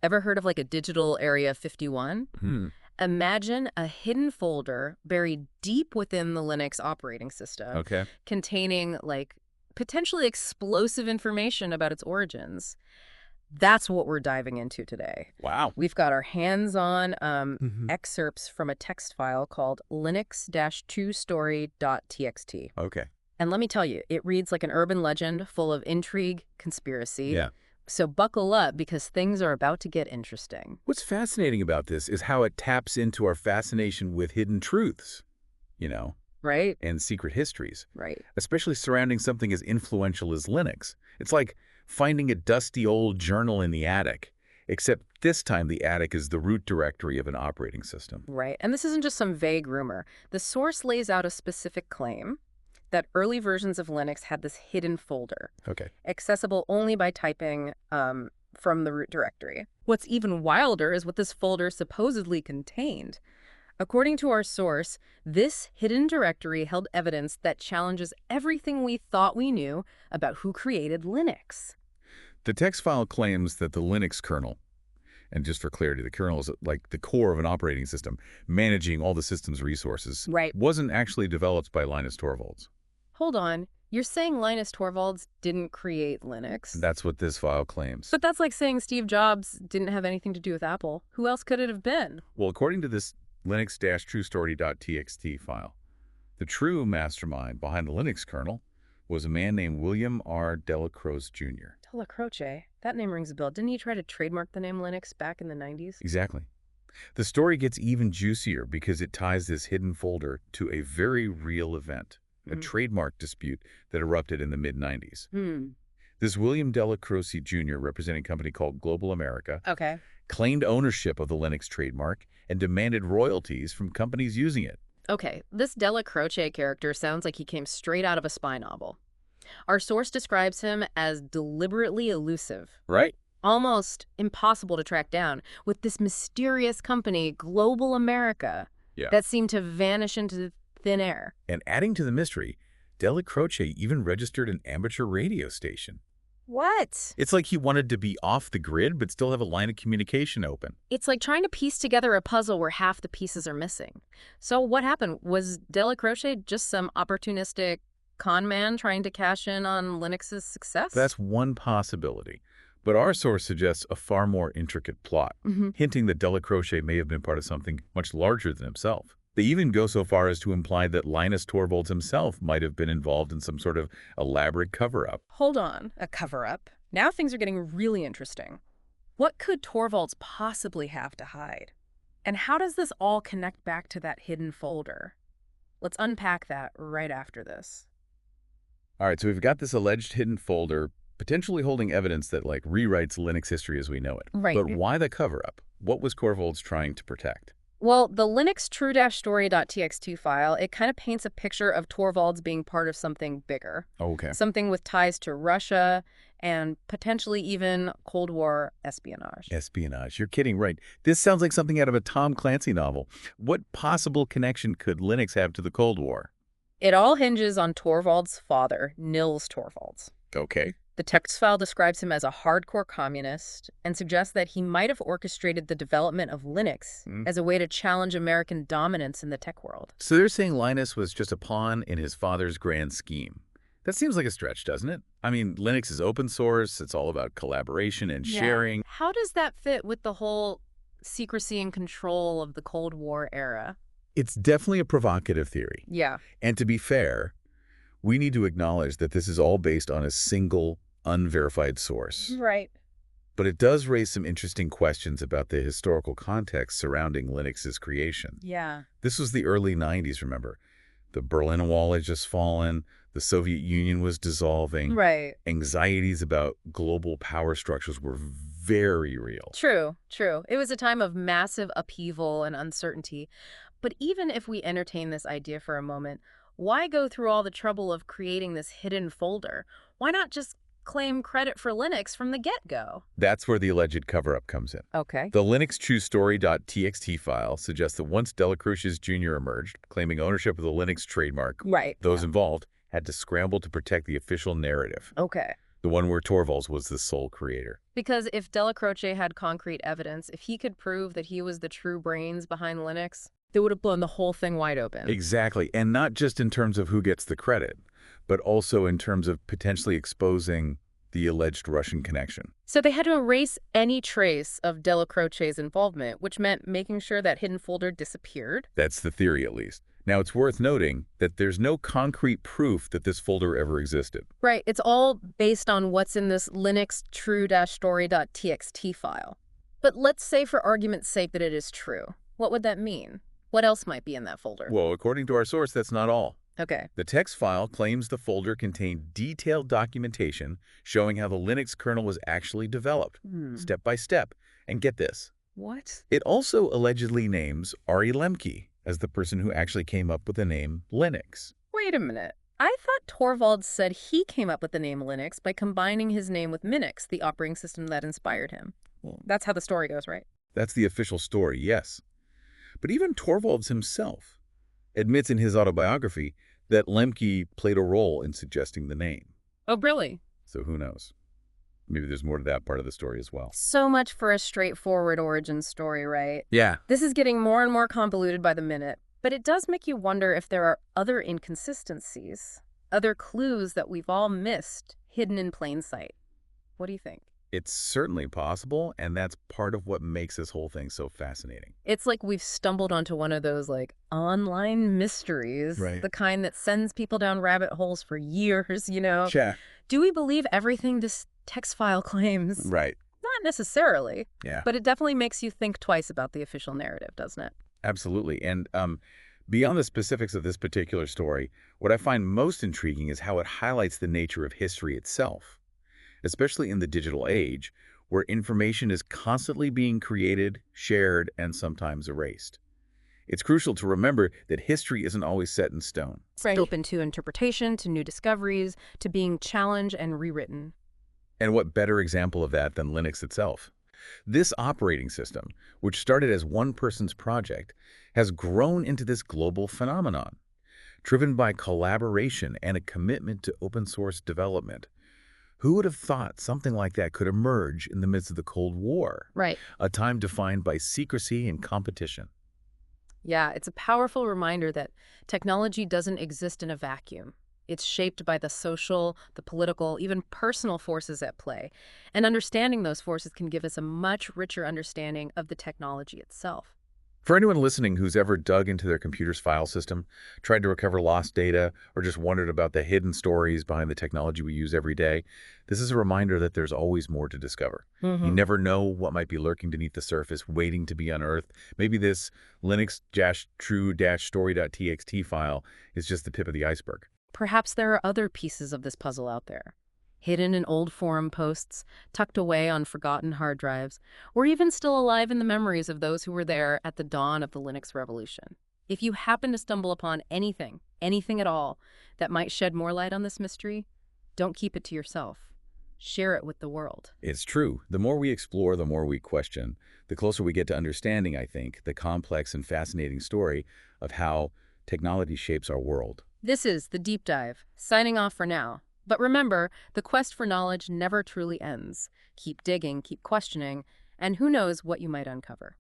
Ever heard of like a digital Area 51? Hmm. Imagine a hidden folder buried deep within the Linux operating system Okay. containing like potentially explosive information about its origins. That's what we're diving into today. Wow. We've got our hands-on Hmm. excerpts from a text file called linux-true-story.txt. Okay. And let me tell you, it reads like an urban legend full of intrigue, conspiracy. Yeah. So buckle up because things are about to get interesting. What's fascinating about this is how it taps into our fascination with hidden truths, you know, Right? and secret histories, Right. especially surrounding something as influential as Linux. It's like finding a dusty old journal in the attic, except this time the attic is the root directory of an operating system. Right. And this isn't just some vague rumor. The source lays out a specific claim that early versions of Linux had this hidden folder, Okay. accessible only by typing from the root directory. What's even wilder is what this folder supposedly contained. According to our source, this hidden directory held evidence that challenges everything we thought we knew about who created Linux. The text file claims that the Linux kernel, and just for clarity, the kernel is like the core of an operating system, managing all the system's resources, Right. wasn't actually developed by Linus Torvalds. Hold on. You're saying Linus Torvalds didn't create Linux? That's what this file claims. But that's like saying Steve Jobs didn't have anything to do with Apple. Who else could it have been? Well, according to this linux-true-story.txt file, the true mastermind behind the Linux kernel was a man named William R. Delacroix Jr. Della Croce. That name rings a bell. Didn't he try to trademark the name Linux back in the 90s? Exactly. The story gets even juicier because it ties this hidden folder to a very real event, a trademark dispute that erupted in the mid-90s. This William Delacroix Jr., representing a company called Global America, Okay. claimed ownership of the Linux trademark and demanded royalties from companies using it. Okay, this Della Croce character sounds like he came straight out of a spy novel. Our source describes him as deliberately elusive, Right? almost impossible to track down, with this mysterious company, Global America, Yeah. that seemed to vanish into thin air. And adding to the mystery, Delacroix even registered an amateur radio station. What? It's like he wanted to be off the grid but still have a line of communication open. It's like trying to piece together a puzzle where half the pieces are missing. So what happened? Was Della Croce just some opportunistic con man trying to cash in on Linux's success? That's one possibility. But our source suggests a far more intricate plot, hinting that Delacroix may have been part of something much larger than himself. They even go so far as to imply that Linus Torvalds himself might have been involved in some sort of elaborate cover-up. Hold on, a cover-up? Now things are getting really interesting. What could Torvalds possibly have to hide? And how does this all connect back to that hidden folder? Let's unpack that right after this. All right, so we've got this alleged hidden folder, potentially holding evidence that, like, rewrites Linux history as we know it. Right. But why the cover-up? What was Torvalds trying to protect? Well, the linux-true-story.txt file, it kind of paints a picture of Torvalds being part of something bigger. Okay. Something with ties to Russia and potentially even Cold War espionage. Espionage. You're kidding, right? This sounds like something out of a Tom Clancy novel. What possible connection could Linux have to the Cold War? It all hinges on Torvalds' father, Nils Torvalds. Okay. The text file describes him as a hardcore communist and suggests that he might have orchestrated the development of Linux as a way to challenge American dominance in the tech world. So they're saying Linus was just a pawn in his father's grand scheme. That seems like a stretch, doesn't it? I mean, Linux is open source. It's all about collaboration and sharing. How does that fit with the whole secrecy and control of the Cold War era? It's definitely a provocative theory. Yeah. And to be fair, we need to acknowledge that this is all based on a single, unverified source. Right. But it does raise some interesting questions about the historical context surrounding Linux's creation. Yeah. This was the early 90s, remember? The Berlin Wall had just fallen. The Soviet Union was dissolving. Right. Anxieties about global power structures were very real. True. It was a time of massive upheaval and uncertainty. But even if we entertain this idea for a moment, why go through all the trouble of creating this hidden folder? Why not just claim credit for Linux from the get-go? That's where the alleged cover-up comes in. Okay. The linux-true-story.txt file suggests that once Delacroix Jr. emerged, claiming ownership of the Linux trademark, Right. those involved had to scramble to protect the official narrative. Okay. The one where Torvalds was the sole creator. Because if Della Croce had concrete evidence, if he could prove that he was the true brains behind Linux, they would have blown the whole thing wide open. Exactly, and not just in terms of who gets the credit, but also in terms of potentially exposing the alleged Russian connection. So they had to erase any trace of Della Croce's involvement, which meant making sure that hidden folder disappeared. That's the theory, at least. Now, it's worth noting that there's no concrete proof that this folder ever existed. Right, it's all based on what's in this linux-true-story.txt file. But let's say for argument's sake that it is true. What would that mean? What else might be in that folder? Well, according to our source, that's not all. Okay. The text file claims the folder contained detailed documentation showing how the Linux kernel was actually developed, step by step. And get this. What? It also allegedly names Ari Lemke as the person who actually came up with the name Linux. Wait a minute. I thought Torvalds said he came up with the name Linux by combining his name with Minix, the operating system that inspired him. That's how the story goes, right? That's the official story, yes. But even Torvalds himself admits in his autobiography that Lemke played a role in suggesting the name. Oh, really? So who knows? Maybe there's more to that part of the story as well. So much for a straightforward origin story, right? Yeah. This is getting more and more convoluted by the minute, but it does make you wonder if there are other inconsistencies, other clues that we've all missed, hidden in plain sight. What do you think? It's certainly possible, and that's part of what makes this whole thing so fascinating. It's like we've stumbled onto one of those, online mysteries. Right. The kind that sends people down rabbit holes for years, Yeah. Do we believe everything this text file claims? Right. Not necessarily. Yeah. But it definitely makes you think twice about the official narrative, doesn't it? Absolutely. And beyond the specifics of this particular story, what I find most intriguing is how it highlights the nature of history itself, especially in the digital age, where information is constantly being created, shared, and sometimes erased. It's crucial to remember that history isn't always set in stone. Right. It's open to interpretation, to new discoveries, to being challenged and rewritten. And what better example of that than Linux itself? This operating system, which started as one person's project, has grown into this global phenomenon, driven by collaboration and a commitment to open source development. Who would have thought something like that could emerge in the midst of the Cold War? Right. A time defined by secrecy and competition. Yeah, it's a powerful reminder that technology doesn't exist in a vacuum. It's shaped by the social, the political, even personal forces at play. And understanding those forces can give us a much richer understanding of the technology itself. For anyone listening who's ever dug into their computer's file system, tried to recover lost data, or just wondered about the hidden stories behind the technology we use every day, this is a reminder that there's always more to discover. You never know what might be lurking beneath the surface, waiting to be unearthed. Maybe this linux-true-story.txt file is just the tip of the iceberg. Perhaps there are other pieces of this puzzle out there, hidden in old forum posts, tucked away on forgotten hard drives, or even still alive in the memories of those who were there at the dawn of the Linux revolution. If you happen to stumble upon anything at all, that might shed more light on this mystery, don't keep it to yourself. Share it with the world. It's true. The more we explore, the more we question, the closer we get to understanding, I think, the complex and fascinating story of how technology shapes our world. This is The Deep Dive, signing off for now. But remember, the quest for knowledge never truly ends. Keep digging, keep questioning, and who knows what you might uncover.